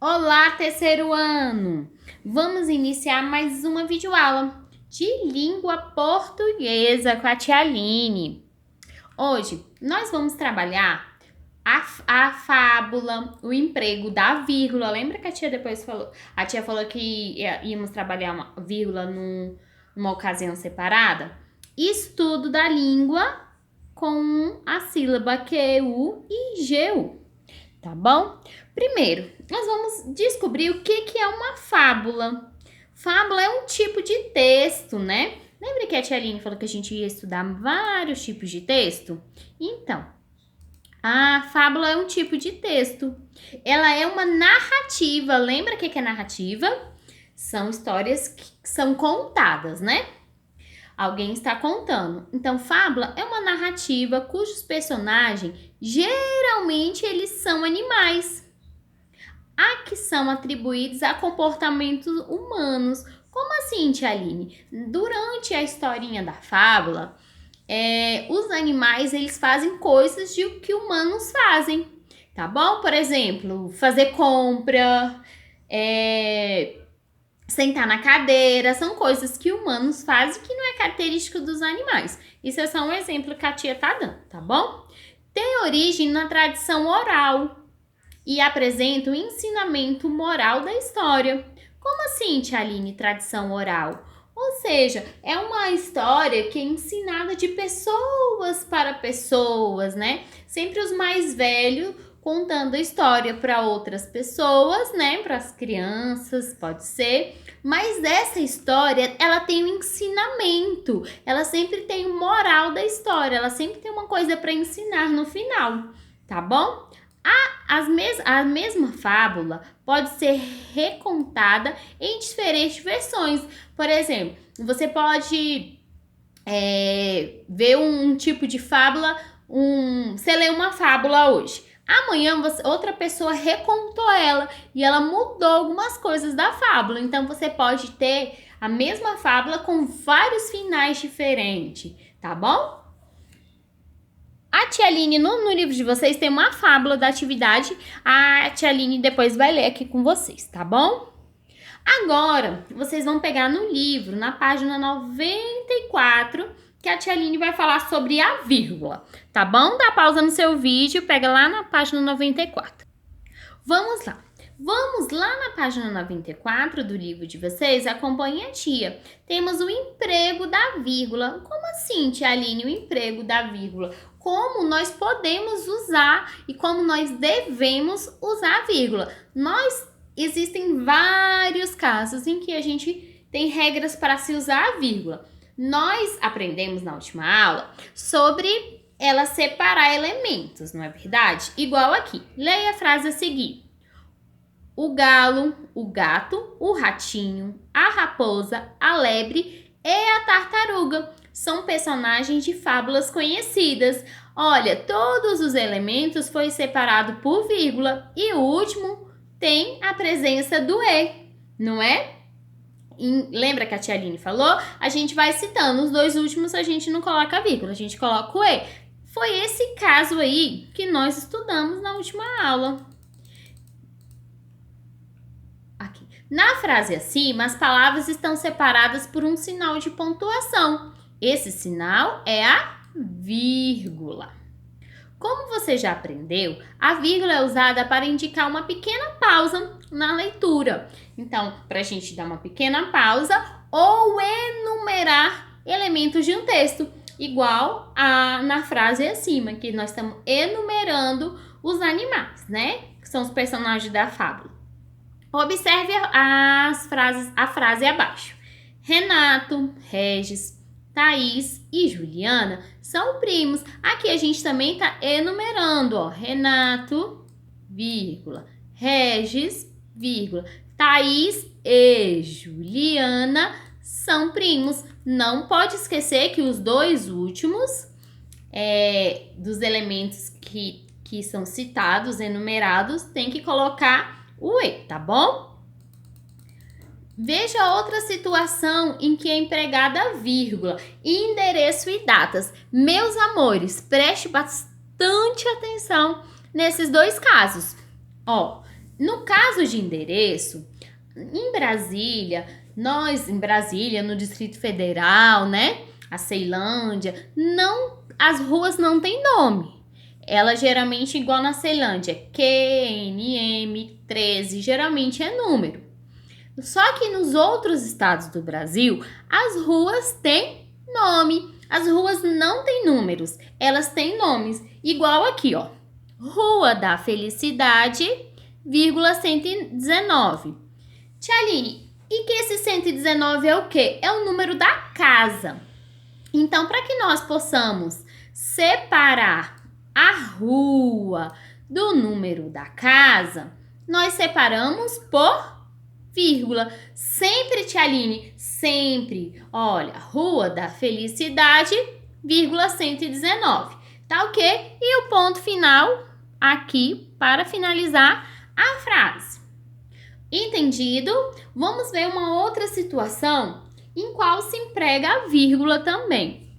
Olá, terceiro ano! Vamos iniciar mais uma videoaula de língua portuguesa com a tia Aline. Hoje nós vamos trabalhar a fábula, o emprego da vírgula. Lembra que a tia depois falou? A tia falou que íamos trabalhar uma vírgula numa ocasião separada? Estudo da língua com a sílaba QU e GU. Tá bom? Primeiro, nós vamos descobrir o que é uma fábula. Fábula é um tipo de texto, né? Lembra que a tia Aline falou que a gente ia estudar vários tipos de texto? Então, a fábula é um tipo de texto. Ela é uma narrativa. Lembra o que é narrativa? São histórias que são contadas, né? Alguém está contando. Então, fábula é uma narrativa cujos personagens geralmente eles são animais. A que são atribuídos a comportamentos humanos. Como assim, tia Aline? Durante a historinha da fábula, os animais eles fazem coisas de que humanos fazem, tá bom? Por exemplo, fazer compra, sentar na cadeira, são coisas que humanos fazem que não é característico dos animais. Isso é só um exemplo que a tia tá dando, tá bom? Tem origem na tradição oral e apresenta o ensinamento moral da história. Como assim, tia Aline, tradição oral? Ou seja, é uma história que é ensinada de pessoas para pessoas, né? Sempre os mais velhos contando a história para outras pessoas, né? Para as crianças, pode ser. Mas essa história, ela tem um ensinamento. Ela sempre tem o moral da história. Ela sempre tem uma coisa para ensinar no final, tá bom? A mesma fábula pode ser recontada em diferentes versões. Por exemplo, você pode ver um tipo de fábula, você lê uma fábula hoje. Amanhã outra pessoa recontou ela e ela mudou algumas coisas da fábula. Então você pode ter a mesma fábula com vários finais diferentes, tá bom? A tia Aline, no livro de vocês, tem uma fábula da atividade. A tia Aline depois vai ler aqui com vocês, tá bom? Agora, vocês vão pegar no livro, na página 94, que a tia Aline vai falar sobre a vírgula, tá bom? Dá pausa no seu vídeo, pega lá na página 94. Vamos lá. Vamos lá na página 94 do livro de vocês, acompanhe a tia. Temos o emprego da vírgula. Como assim, tia Aline, o emprego da vírgula? Como nós podemos usar e como nós devemos usar a vírgula. Existem vários casos em que a gente tem regras para se usar a vírgula. Nós aprendemos na última aula sobre ela separar elementos, não é verdade? Igual aqui. Leia a frase a seguir. O galo, o gato, o ratinho, a raposa, a lebre e a tartaruga são personagens de fábulas conhecidas. Olha, todos os elementos foi separado por vírgula e o último tem a presença do e, não é? Lembra que a tia Aline falou? A gente vai citando, os dois últimos a gente não coloca vírgula, a gente coloca o e. Foi esse caso aí que nós estudamos na última aula. Aqui. Na frase acima, as palavras estão separadas por um sinal de pontuação. Esse sinal é a vírgula. Como você já aprendeu, a vírgula é usada para indicar uma pequena pausa na leitura. Então, para a gente dar uma pequena pausa ou enumerar elementos de um texto, igual na frase acima, que nós estamos enumerando os animais, né? Que são os personagens da fábula. Observe a frase abaixo. Renato, Regis, Thaís e Juliana são primos. Aqui a gente também está enumerando, ó. Renato, vírgula, Regis, vírgula, Thaís e Juliana são primos. Não pode esquecer que os dois últimos dos elementos que são citados, enumerados, tem que colocar o e, tá bom? Veja outra situação em que é empregada a vírgula, endereço e datas. Meus amores, preste bastante atenção nesses dois casos. Ó, No caso de endereço, em Brasília, no Distrito Federal, né? A Ceilândia, as ruas não têm nome. Ela geralmente, igual na Ceilândia, QNM 13, geralmente é número. Só que nos outros estados do Brasil, as ruas têm nome. As ruas não têm números, elas têm nomes. Igual aqui, ó. Rua da Felicidade, 119. Tia Aline, e que esse 119 é o quê? É o número da casa. Então, para que nós possamos separar a rua do número da casa, nós separamos por vírgula. Sempre, Tia Aline, sempre. Olha, Rua da Felicidade, vírgula 119. Tá ok? E o ponto final aqui para finalizar a frase. Entendido? Vamos ver uma outra situação em qual se emprega a vírgula também.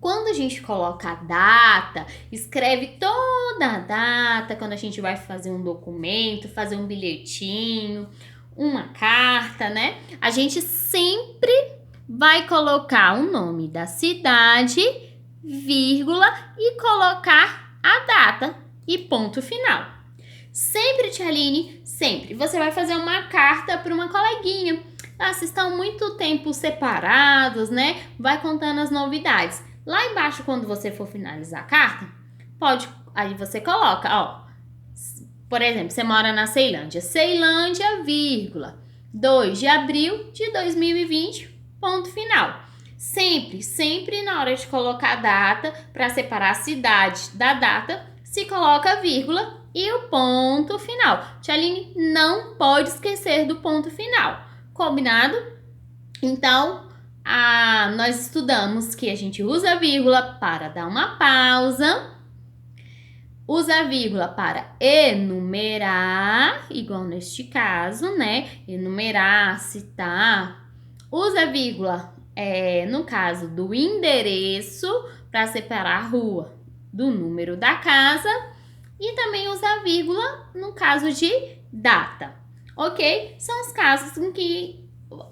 Quando a gente coloca a data, escreve toda a data, quando a gente vai fazer um documento, fazer um bilhetinho, uma carta, né? A gente sempre vai colocar o nome da cidade, vírgula, e colocar a data e ponto final. Sempre, Tia Aline, sempre. Você vai fazer uma carta para uma coleguinha. Vocês estão muito tempo separados, né? Vai contando as novidades. Lá embaixo, quando você for finalizar a carta, aí você coloca, ó. Por exemplo, você mora na Ceilândia. Ceilândia, vírgula, 2 de abril de 2020, ponto final. Sempre na hora de colocar a data, para separar a cidade da data, se coloca vírgula e o ponto final. Tia Aline, não pode esquecer do ponto final. Combinado? Então, nós estudamos que a gente usa a vírgula para dar uma pausa, usa a vírgula para enumerar, igual neste caso, né? Enumerar, citar. Usa a vírgula, no caso do endereço, para separar a rua do número da casa. E também usa a vírgula no caso de data, ok? São os casos em que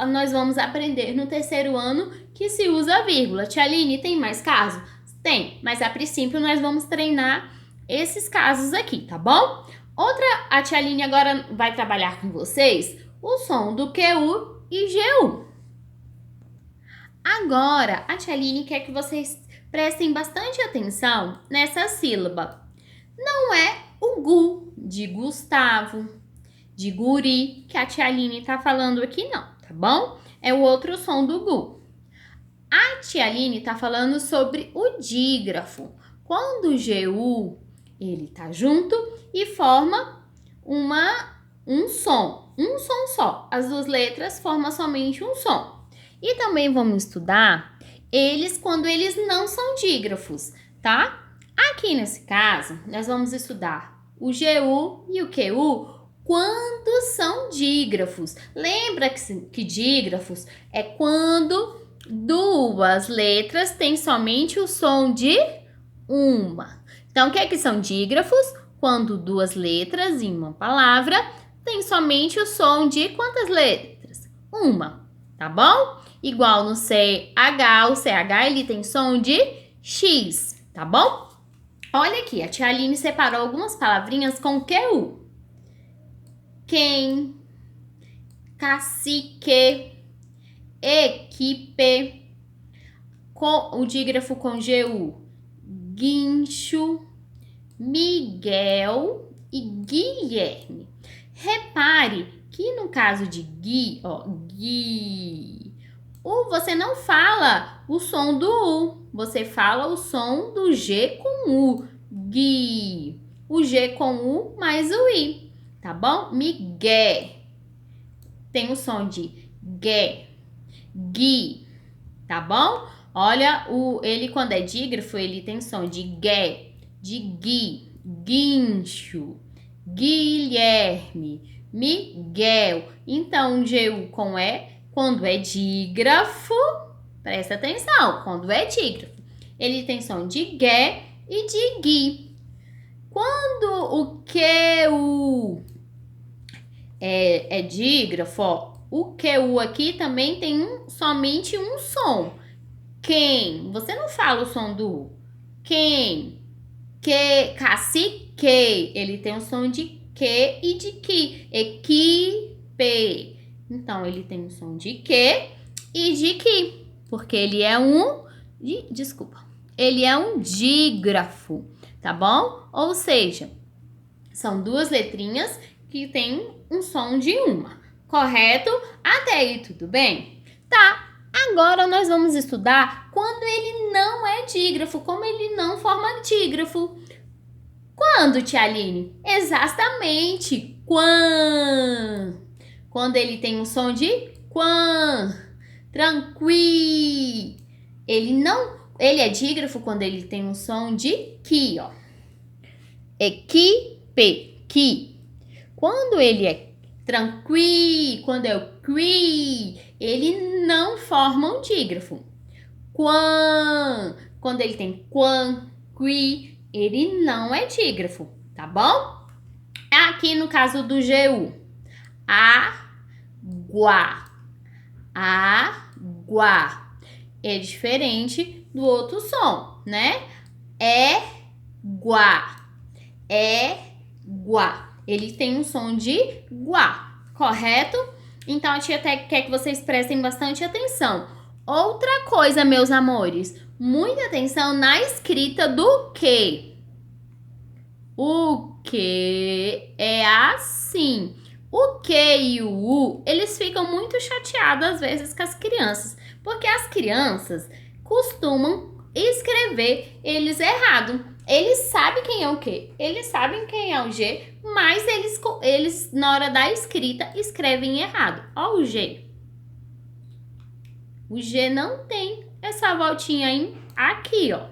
nós vamos aprender no terceiro ano que se usa a vírgula. Tia Aline, tem mais casos? Tem, mas a princípio nós vamos treinar esses casos aqui, tá bom? A Tia Aline agora vai trabalhar com vocês o som do QU e GU. Agora, a Tia Aline quer que vocês prestem bastante atenção nessa sílaba. Não é o gu de Gustavo, de guri, que a Tia Aline tá falando aqui não, tá bom? É o outro som do gu. A Tia Aline tá falando sobre o dígrafo. Quando o GU, ele tá junto e forma um som só. As duas letras formam somente um som. E também vamos estudar eles quando eles não são dígrafos, tá? Aqui nesse caso, nós vamos estudar o GU e o QU quando são dígrafos. Lembra que dígrafos é quando duas letras têm somente o som de uma. Então, o que é que são dígrafos? Quando duas letras em uma palavra têm somente o som de quantas letras? Uma, tá bom? Igual no CH, o CH ele tem som de X, tá bom? Olha aqui, a Tia Aline separou algumas palavrinhas com QU. Quem, cacique, equipe, com o dígrafo com GU, guincho, Miguel e Guilherme. Repare que no caso de Gui, ó, Gui, você não fala o som do U, você fala o som do G com U, Gui. O G com U mais o I, tá bom? Miguel tem o som de G, Gui, tá bom? Olha, ele quando é dígrafo, ele tem som de G, de Gui, guincho, Guilherme, Miguel. Então, o GU com E, quando é dígrafo, presta atenção, quando é dígrafo, ele tem som de G e de Gui. Quando o QU é dígrafo, ó. O QU aqui também tem somente um som. Quem? Você não fala o som do U. Quem? Que, cacique. Ele tem o som de que e de que. Equipe. Então, ele tem o som de que e de que. Porque ele é ele é um dígrafo, tá bom? Ou seja, são duas letrinhas que tem um som de uma. Correto? Até aí tudo bem? Tá. Agora nós vamos estudar quando ele não é dígrafo, como ele não forma dígrafo. Quando, tia Aline? Exatamente. Quando ele tem um som de quan. Tranqui. Ele é dígrafo quando ele tem um som de ki, ó. Equipe, ki. Quando ele é tranqui, quando é o qui, ele não forma um dígrafo. Quando ele tem quan, qui, ele não é dígrafo, tá bom? Aqui no caso do GU. Água. Água. É diferente do outro som, né? Guá. Guá. Ele tem um som de guá, correto? Então, a tia até quer que vocês prestem bastante atenção. Outra coisa, meus amores, muita atenção na escrita do que. O que é assim. O que e o u, eles ficam muito chateados às vezes com as crianças, porque as crianças costumam escrever eles errado. Eles sabem quem é o que, eles sabem quem é o G, mas eles na hora da escrita escrevem errado. Ó o G. O G não tem essa voltinha aqui, ó.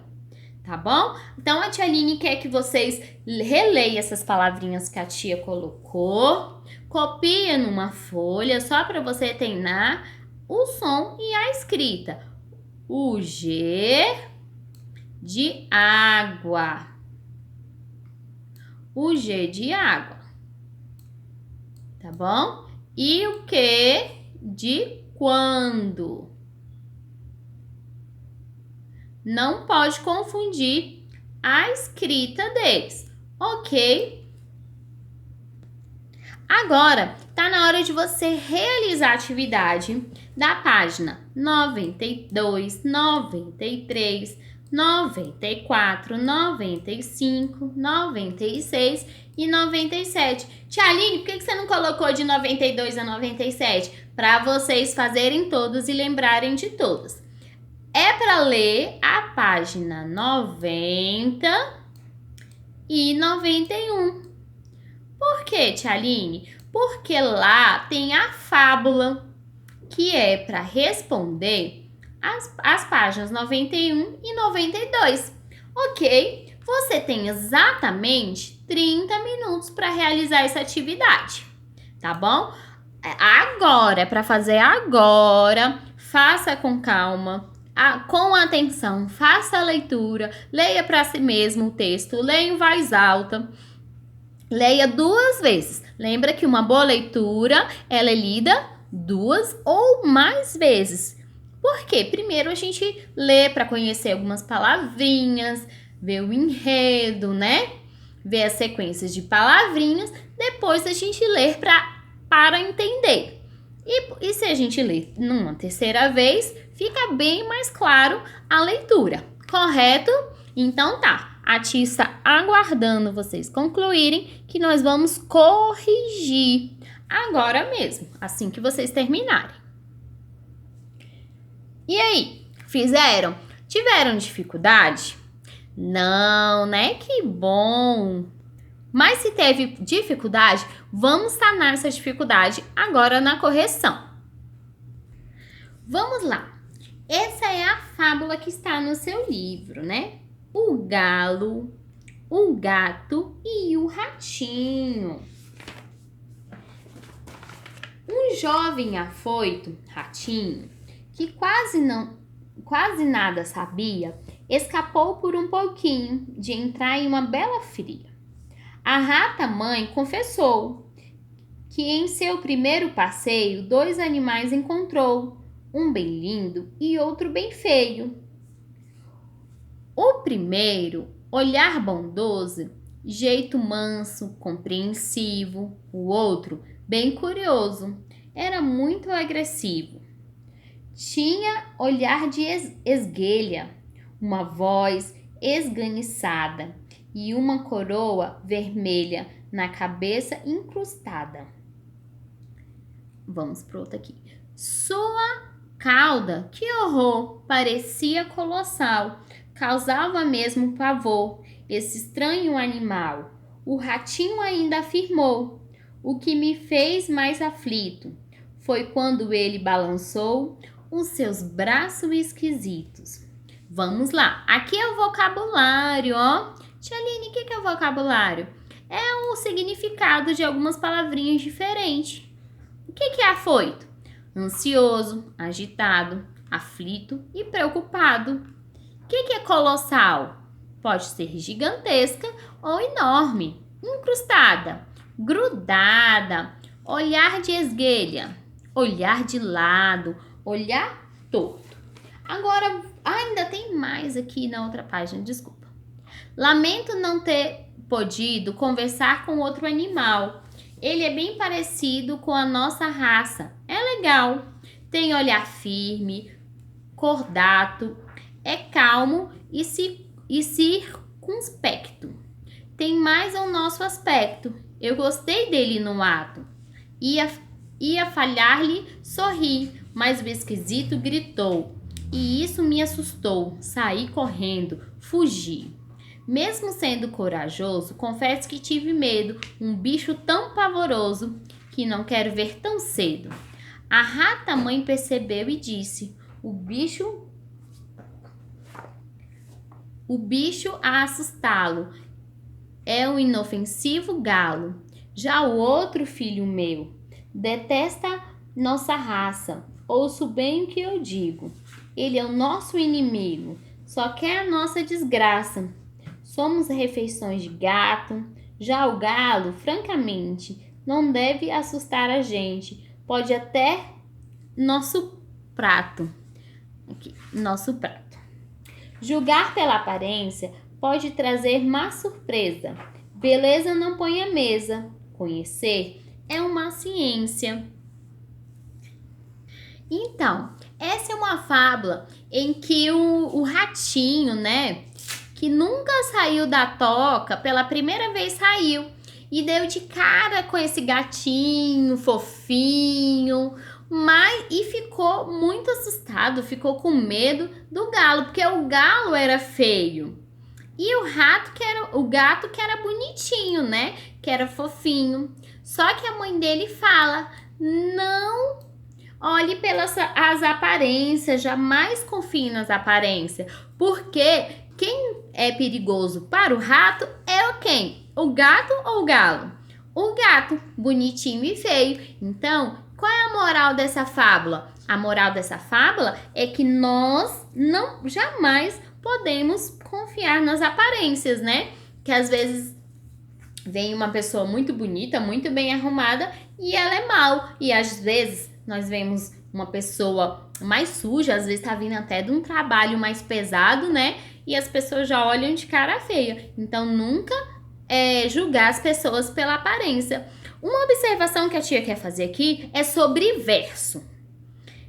Tá bom? Então, a tia Aline quer que vocês releiam essas palavrinhas que a tia colocou. Copia numa folha, só para você treinar o som e a escrita. O G de água. O G de água. Tá bom? E o que de quando. Não pode confundir a escrita deles, ok? Agora, tá na hora de você realizar a atividade da página 92, 93, 94, 95, 96 e 97. Tia Aline, por que você não colocou de 92 a 97? Para vocês fazerem todos e lembrarem de todos. É para ler a página 90 e 91. Por que, tia Aline? Porque lá tem a fábula, que é para responder as páginas 91 e 92. Ok? Você tem exatamente 30 minutos para realizar essa atividade, tá bom? Agora, é para fazer agora, faça com calma. Com atenção, faça a leitura, leia para si mesmo o texto, leia em voz alta, leia 2 vezes. Lembra que uma boa leitura, ela é lida 2 ou mais vezes. Por quê? Primeiro a gente lê para conhecer algumas palavrinhas, ver o enredo, né? Ver as sequências de palavrinhas, depois a gente lê para entender. E se a gente ler numa terceira vez, fica bem mais claro a leitura, correto? Então tá, a tia está aguardando vocês concluírem que nós vamos corrigir agora mesmo, assim que vocês terminarem. E aí, fizeram? Tiveram dificuldade? Não, né? Que bom! Mas se teve dificuldade, vamos sanar essa dificuldade agora na correção. Vamos lá. Essa é a fábula que está no seu livro, né? O galo, o gato e o ratinho. Um jovem afoito, ratinho, que quase nada sabia, escapou por um pouquinho de entrar em uma bela fria. A rata-mãe confessou que em seu primeiro passeio 2 animais encontrou, um bem lindo e outro bem feio. O primeiro, olhar bondoso, jeito manso, compreensivo. O outro, bem curioso, era muito agressivo. Tinha olhar de esguelha, uma voz esganiçada e uma coroa vermelha na cabeça incrustada. Vamos para outra aqui. Sua cauda, que horror, parecia colossal, causava mesmo pavor esse estranho animal. O ratinho ainda afirmou: o que me fez mais aflito foi quando ele balançou os seus braços esquisitos. Vamos lá, aqui é o vocabulário, ó. Tia Aline, o que é o vocabulário? É o significado de algumas palavrinhas diferentes. O que é afoito? Ansioso, agitado, aflito e preocupado. O que é colossal? Pode ser gigantesca ou enorme. Incrustada, grudada, olhar de esguelha, olhar de lado, olhar torto. Agora, ainda tem mais aqui na outra página, desculpa. Lamento não ter podido conversar com outro animal. Ele é bem parecido com a nossa raça. É legal. Tem olhar firme, cordato, é calmo e circunspecto. Tem mais ao nosso aspecto. Eu gostei dele no ato. Ia falhar-lhe sorrir, mas o esquisito gritou. E isso me assustou. Saí correndo, fugi. Mesmo sendo corajoso, confesso que tive medo, um bicho tão pavoroso que não quero ver tão cedo. A rata-mãe percebeu e disse: o bicho a assustá-lo é um inofensivo galo. Já o outro filho meu detesta nossa raça. Ouço bem o que eu digo. Ele é o nosso inimigo, só quer a nossa desgraça. Somos refeições de gato. Já o galo, francamente, não deve assustar a gente. Pode até nosso prato. Aqui, nosso prato. Julgar pela aparência pode trazer má surpresa. Beleza não põe à mesa. Conhecer é uma ciência. Então, essa é uma fábula em que o ratinho, né, que nunca saiu da toca, pela primeira vez saiu e deu de cara com esse gatinho fofinho, e ficou muito assustado, ficou com medo do galo, porque o galo era feio. E o gato que era bonitinho, né? Que era fofinho. Só que a mãe dele fala: não olhe pelas as aparências, jamais confie nas aparências, porque quem é perigoso para o rato é o quem? O gato ou o galo? O gato, bonitinho e feio. Então, qual é a moral dessa fábula? A moral dessa fábula é que nós jamais podemos confiar nas aparências, né? Que às vezes vem uma pessoa muito bonita, muito bem arrumada e ela é mal. E às vezes nós vemos uma pessoa mais suja, às vezes tá vindo até de um trabalho mais pesado, né? E as pessoas já olham de cara feia. Então, nunca julgar as pessoas pela aparência. Uma observação que a tia quer fazer aqui é sobre verso.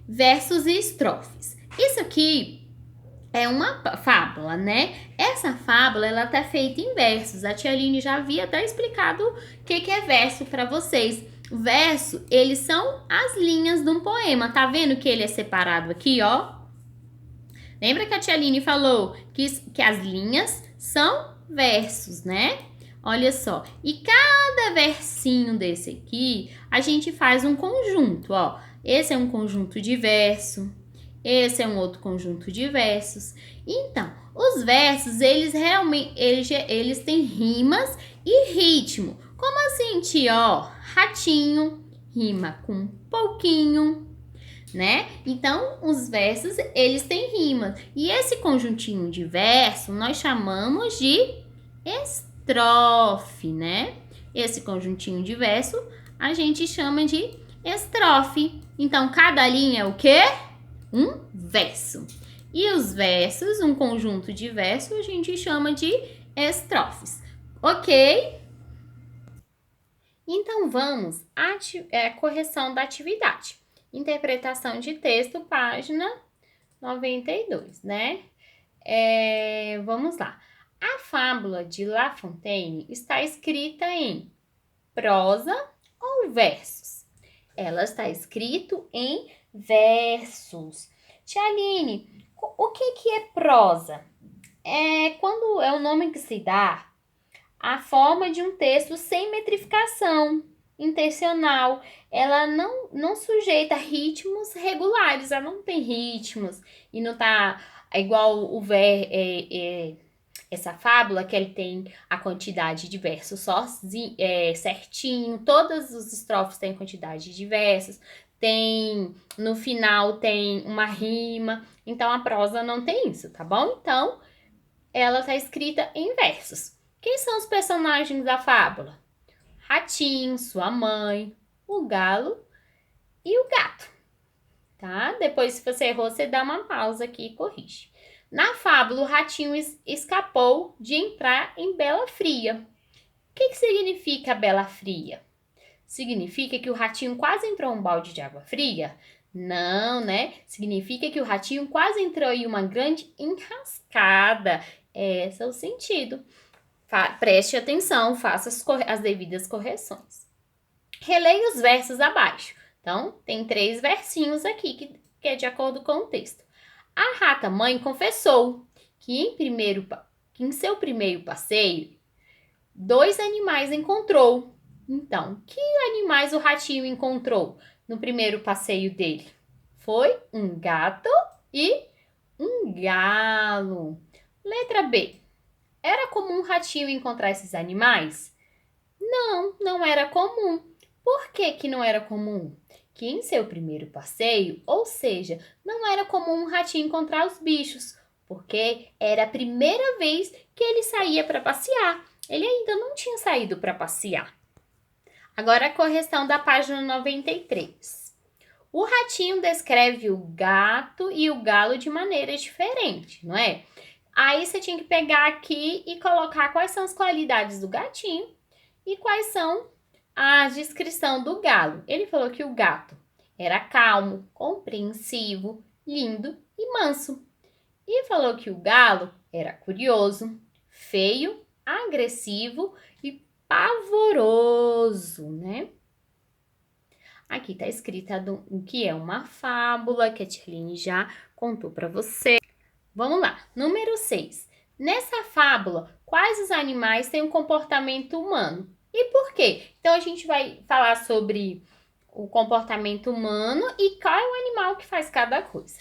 Versos e estrofes. Isso aqui é uma fábula, né? Essa fábula, ela tá feita em versos. A tia Aline já havia até explicado o que é verso para vocês. Verso, eles são as linhas de um poema. Tá vendo que ele é separado aqui, ó? Lembra que a tia Aline falou que as linhas são versos, né? Olha só. E cada versinho desse aqui, a gente faz um conjunto, ó. Esse é um conjunto de verso. Esse é um outro conjunto de versos. Então, os versos, eles realmente eles têm rimas e ritmo. Como assim, tia? Ó, ratinho rima com pouquinho, né? Então, os versos, eles têm rimas. E esse conjuntinho de verso, nós chamamos de estrofe, né? Esse conjuntinho de verso a gente chama de estrofe. Então, cada linha é o quê? Um verso. E os versos, um conjunto de versos, a gente chama de estrofes. Ok? Então, vamos à correção da atividade. Interpretação de texto, página 92, né? Vamos lá. A fábula de La Fontaine está escrita em prosa ou versos? Ela está escrita em versos. Tia Aline, o que é prosa? Quando é o nome que se dá a forma de um texto sem metrificação intencional. Ela não sujeita ritmos regulares, ela não tem ritmos e não tá igual essa fábula que ele tem a quantidade de versos certinho, todas os estrofes têm quantidade de versos, no final tem uma rima, então a prosa não tem isso, tá bom? Então, ela tá escrita em versos. Quem são os personagens da fábula? Ratinho, sua mãe, o galo e o gato, tá? Depois, se você errou, você dá uma pausa aqui e corrige. Na fábula, o ratinho escapou de entrar em Bela Fria. O que significa Bela Fria? Significa que o ratinho quase entrou em um balde de água fria? Não, né? Significa que o ratinho quase entrou em uma grande enrascada. Esse é o sentido. Preste atenção, faça as devidas correções. Releia os versos abaixo. Então, tem 3 versinhos aqui que é de acordo com o texto. A rata-mãe confessou que em seu primeiro passeio, 2 animais encontrou. Então, que animais o ratinho encontrou no primeiro passeio dele? Foi um gato e um galo. Letra B. Era comum o ratinho encontrar esses animais? Não, não era comum. Por que não era comum? Que em seu primeiro passeio, ou seja, não era comum um ratinho encontrar os bichos, porque era a primeira vez que ele saía para passear. Ele ainda não tinha saído para passear. Agora a correção da página 93. O ratinho descreve o gato e o galo de maneira diferente, não é? Aí você tinha que pegar aqui e colocar quais são as qualidades do gatinho e quais são a descrição do galo. Ele falou que o gato era calmo, compreensivo, lindo e manso. E falou que o galo era curioso, feio, agressivo e pavoroso, né? Aqui tá escrita o que é uma fábula, que a Tirline já contou para você. Vamos lá, número 6. Nessa fábula, quais os animais têm um comportamento humano? E por quê? Então, a gente vai falar sobre o comportamento humano e qual é o animal que faz cada coisa.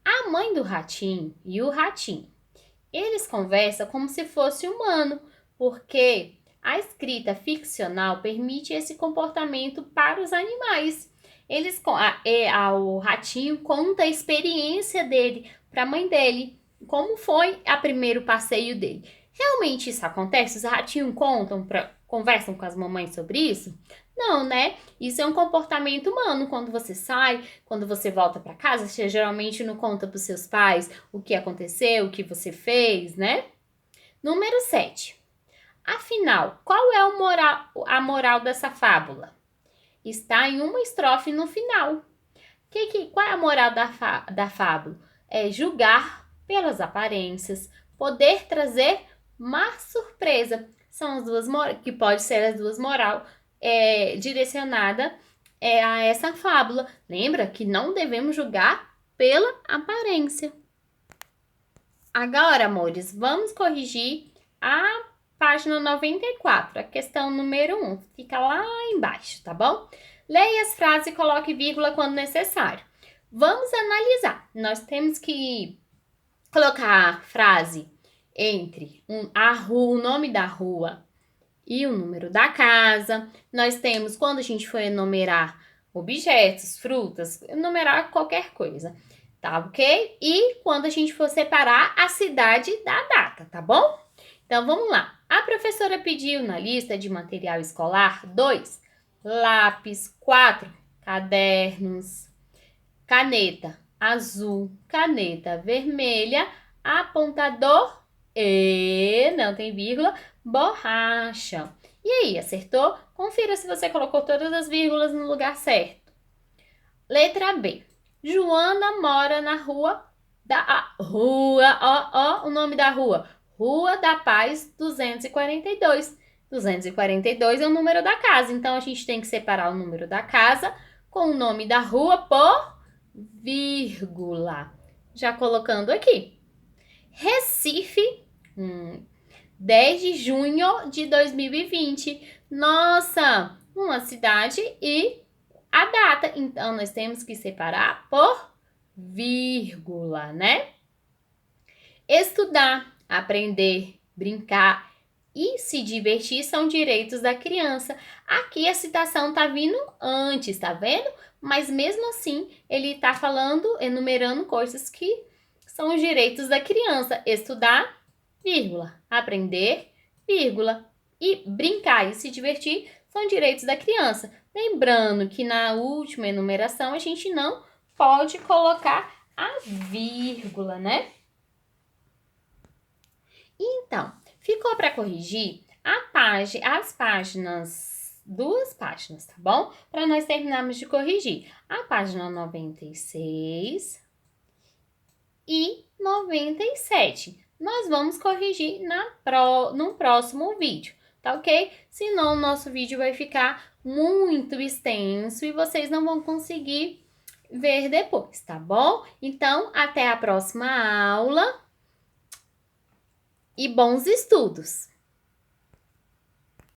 A mãe do ratinho e o ratinho, eles conversam como se fosse humano, porque a escrita ficcional permite esse comportamento para os animais. O ratinho conta a experiência dele para a mãe dele, como foi o primeiro passeio dele. Realmente isso acontece? Os ratinhos conversam com as mamães sobre isso? Não, né? Isso é um comportamento humano. Quando você sai, quando você volta para casa, você geralmente não conta para os seus pais o que aconteceu, o que você fez, né? Número 7. Afinal, qual é a moral dessa fábula? Está em uma estrofe no final. Qual é a moral da fábula? É julgar pelas aparências, poder trazer má surpresa. São as duas que pode ser as duas moral direcionada a essa fábula. Lembra que não devemos julgar pela aparência. Agora, amores, vamos corrigir a página 94, a questão número 1. Fica lá embaixo, tá bom? Leia as frases e coloque vírgula quando necessário. Vamos analisar. Nós temos que colocar a frase entre o nome da rua e o número da casa. Nós temos, quando a gente for enumerar objetos, frutas, enumerar qualquer coisa, tá ok? E quando a gente for separar a cidade da data, tá bom? Então, vamos lá. A professora pediu na lista de material escolar 2, lápis, 4, cadernos, caneta azul, caneta vermelha, apontador e, não tem vírgula, borracha. E aí, acertou? Confira se você colocou todas as vírgulas no lugar certo. Letra B. Joana mora na rua o nome da rua. Rua da Paz 242. 242 é o número da casa, então a gente tem que separar o número da casa com o nome da rua por vírgula. Já colocando aqui. Recife, 10 de junho de 2020. Nossa, uma cidade e a data. Então, nós temos que separar por vírgula, né? Estudar, aprender, brincar e se divertir são direitos da criança. Aqui a citação tá vindo antes, tá vendo? Mas mesmo assim, ele tá falando, enumerando coisas que são os direitos da criança. Estudar, vírgula, aprender, vírgula, e brincar e se divertir são direitos da criança. Lembrando que na última enumeração a gente não pode colocar a vírgula, né? Então, ficou para corrigir as páginas, 2 páginas, tá bom? Para nós terminarmos de corrigir a página 96 e 97. Nós vamos corrigir no próximo vídeo, tá ok? Senão o nosso vídeo vai ficar muito extenso e vocês não vão conseguir ver depois, tá bom? Então, até a próxima aula e bons estudos!